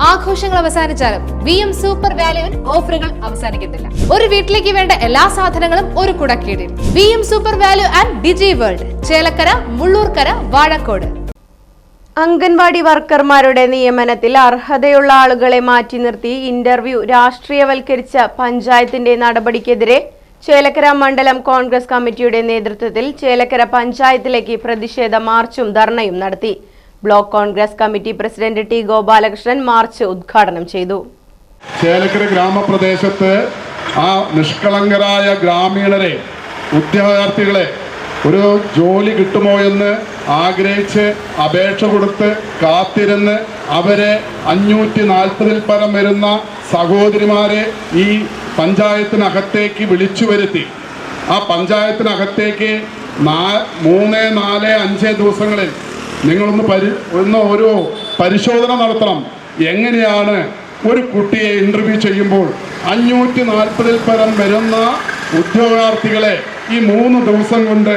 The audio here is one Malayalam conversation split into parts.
ആഘോഷങ്ങൾ അവസാനിച്ചാലും VM സൂപ്പർ വാല്യുവിൽ ഓഫറുകൾ അവസാനിക്കുന്നില്ല. ഒരു വീട്ടിലേക്ക് വേണ്ട എല്ലാ സാധനങ്ങളും ഒരു കുടക്കീഴിൽ. VM Super Value and Digi World, Chelakkara, Mullurkara, Vazhakkode. Anganwadi വർക്കർമാരുടെ നിയമനത്തിൽ അർഹതയുള്ള ആളുകളെ മാറ്റി നിർത്തി ഇന്റർവ്യൂ രാഷ്ട്രീയവൽക്കരിച്ച പഞ്ചായത്തിന്റെ നടപടിക്കെതിരെ ചേലക്കര മണ്ഡലം കോൺഗ്രസ് കമ്മിറ്റിയുടെ നേതൃത്വത്തിൽ ചേലക്കര പഞ്ചായത്തിലേക്ക് പ്രതിഷേധ മാർച്ചും ധർണയും നടത്തി. Block Congress committee president T Gopalakrishnan March ഉദ്ഘാടനം ചെയ്തു. ചേലക്കര ഗ്രാമപ്രദേശത്ത് ആ നിഷ്കളങ്കരായ ഗ്രാമീണരെ, ഉദ്യോഗാർത്ഥികളെ ഒരു ജോലി കിട്ടുമോ എന്ന് ആഗ്രഹിച്ച് അപേക്ഷ കൊടുത്ത് കാത്തിരുന്ന് അവരെ 540-ൽ പരം വരുന്ന സഹോദരിമാരെ ഈ പഞ്ചായത്തിനകത്തേക്ക് വിളിച്ചു വരുത്തി. ആ പഞ്ചായത്തിനകത്തേക്ക് 3, 4, 5 ദിവസങ്ങളിൽ നിങ്ങളൊന്ന് ഓരോ പരിശോധന നടത്തണം. എങ്ങനെയാണ് ഒരു കുട്ടിയെ ഇൻ്റർവ്യൂ ചെയ്യുമ്പോൾ 540-ൽ പരം വരുന്ന ഉദ്യോഗാർത്ഥികളെ ഈ 3 ദിവസം കൊണ്ട്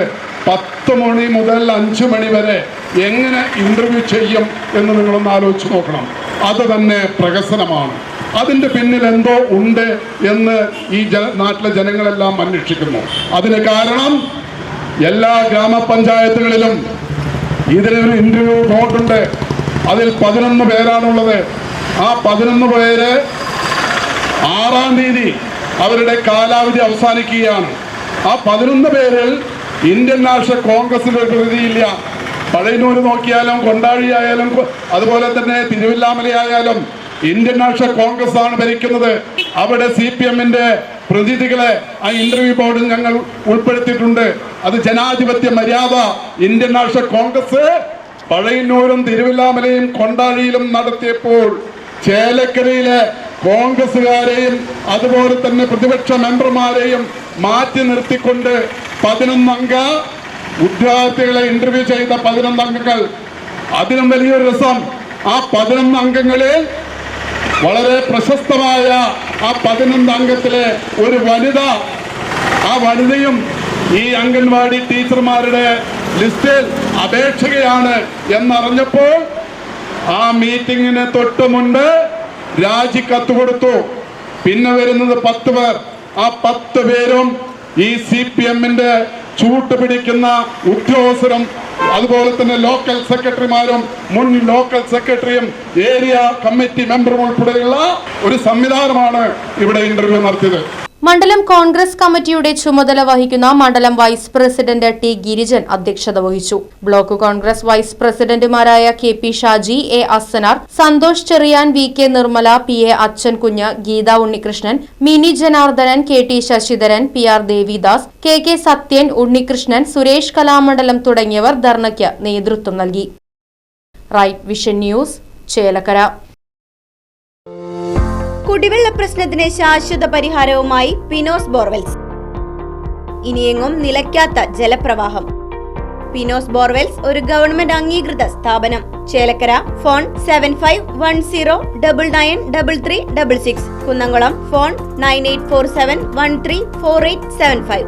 10 മണി മുതൽ 5 മണി വരെ എങ്ങനെ ഇൻ്റർവ്യൂ ചെയ്യും എന്ന് നിങ്ങളൊന്ന് ആലോചിച്ച് നോക്കണം. അത് തന്നെ പ്രഹസനമാണ്. അതിൻ്റെ പിന്നിൽ എന്തോ ഉണ്ട് എന്ന് ഈ നാട്ടിലെ ജനങ്ങളെല്ലാം അന്വേഷിക്കുന്നു. അതിന് കാരണം എല്ലാ ഗ്രാമപഞ്ചായത്തുകളിലും ഇതിനൊരു ഇൻ്റർവ്യൂ ബോർഡുണ്ട്. അതിൽ 11 പേരാണുള്ളത്. ആ 11 പേര് 6-ാം തീയതി അവരുടെ കാലാവധി അവസാനിക്കുകയാണ്. ആ 11 പേരിൽ ഇന്ത്യൻ നാഷണൽ കോൺഗ്രസിൻ്റെ പ്രതിനിധിയില്ല. പഴയന്നൂർ നോക്കിയാലും കൊണ്ടാഴിയായാലും അതുപോലെ തന്നെ തിരുവില്ലാമലയായാലും ഇന്ത്യൻ നാഷണൽ കോൺഗ്രസ് ആണ് ഭരിക്കുന്നത്. അവിടെ CPM-ന്റെ പ്രതിനിധികളെ ആ ഇന്റർവ്യൂ ബോർഡിൽ ഞങ്ങൾ ഉൾപ്പെടുത്തിയിട്ടുണ്ട്. അത് ജനാധിപത്യ മര്യാദ ഇന്ത്യൻ നാഷണൽ കോൺഗ്രസ് പഴയന്നൂരും തിരുവില്ലാമലയും കൊണ്ടാഴിയിലും നടത്തിയപ്പോൾ ചേലക്കരയിലെ കോൺഗ്രസുകാരെയും അതുപോലെ തന്നെ പ്രതിപക്ഷ മെമ്പർമാരെയും മാറ്റി നിർത്തിക്കൊണ്ട് 11 അംഗ ഉദ്യോഗാർത്ഥികളെ ഇന്റർവ്യൂ ചെയ്ത 11 അംഗങ്ങൾ. അതിനും വലിയൊരു രസം, ആ 11 അംഗങ്ങളിൽ വളരെ പ്രശസ്തമായ ആ 11 അംഗത്തിലെ ഒരു വനിത, ആ വനിതയും ഈ അംഗൻവാടി ടീച്ചർമാരുടെ ലിസ്റ്റിൽ അപേക്ഷകയാണ് എന്നറിഞ്ഞപ്പോൾ ആ മീറ്റിങ്ങിന് തൊട്ട് മുൻപ് രാജിക്കത്ത് കൊടുത്തു. പിന്നെ വരുന്നത് 10 പേർ. ആ 10 പേരും ഈ CPM-ന്റെ ചൂട്ട് പിടിക്കുന്ന ഉദ്യോഗസ്ഥരും അതുപോലെ തന്നെ ലോക്കൽ സെക്രട്ടറിമാരും മുൻ ലോക്കൽ സെക്രട്ടറിയും ഏരിയ കമ്മിറ്റി മെമ്പറും ഉൾപ്പെടെയുള്ള ഒരു സംവിധാനമാണ് ഇവിടെ ഇന്റർവ്യൂ നടത്തിയത്. മണ്ഡലം കോൺഗ്രസ് കമ്മിറ്റിയുടെ ചുമതല വഹിക്കുന്ന മണ്ഡലം വൈസ് പ്രസിഡന്റ് ടി ഗിരിജൻ അധ്യക്ഷത വഹിച്ചു. ബ്ലോക്ക് കോൺഗ്രസ് വൈസ് പ്രസിഡന്റുമാരായ KP Shaji, A Asanar, Santhosh Cherian, VK Nirmala, PA Achankunju, Geetha Unnikrishnan, Mini Janardhanan, KT Sasidharan, PR Devidas, KK Sathyan, Unnikrishnan, Suresh Kalamandalam തുടങ്ങിയവർ ധർണയ്ക്ക് നേതൃത്വം നൽകി. Right Vision News, Chelakkara. കുടിവെള്ള പ്രശ്നത്തിന് ശാശ്വത പരിഹാരവുമായി പിനോസ് ബോർവെൽസ്. ഇനിയെങ്ങും നിലയ്ക്കാത്ത ജലപ്രവാഹം. പിനോസ് ബോർവെൽസ് ഒരു ഗവൺമെന്റ് അംഗീകൃത സ്ഥാപനം. ചേലക്കര. ഫോൺ 7510993366. കുന്നംകുളം. ഫോൺ 9847134875.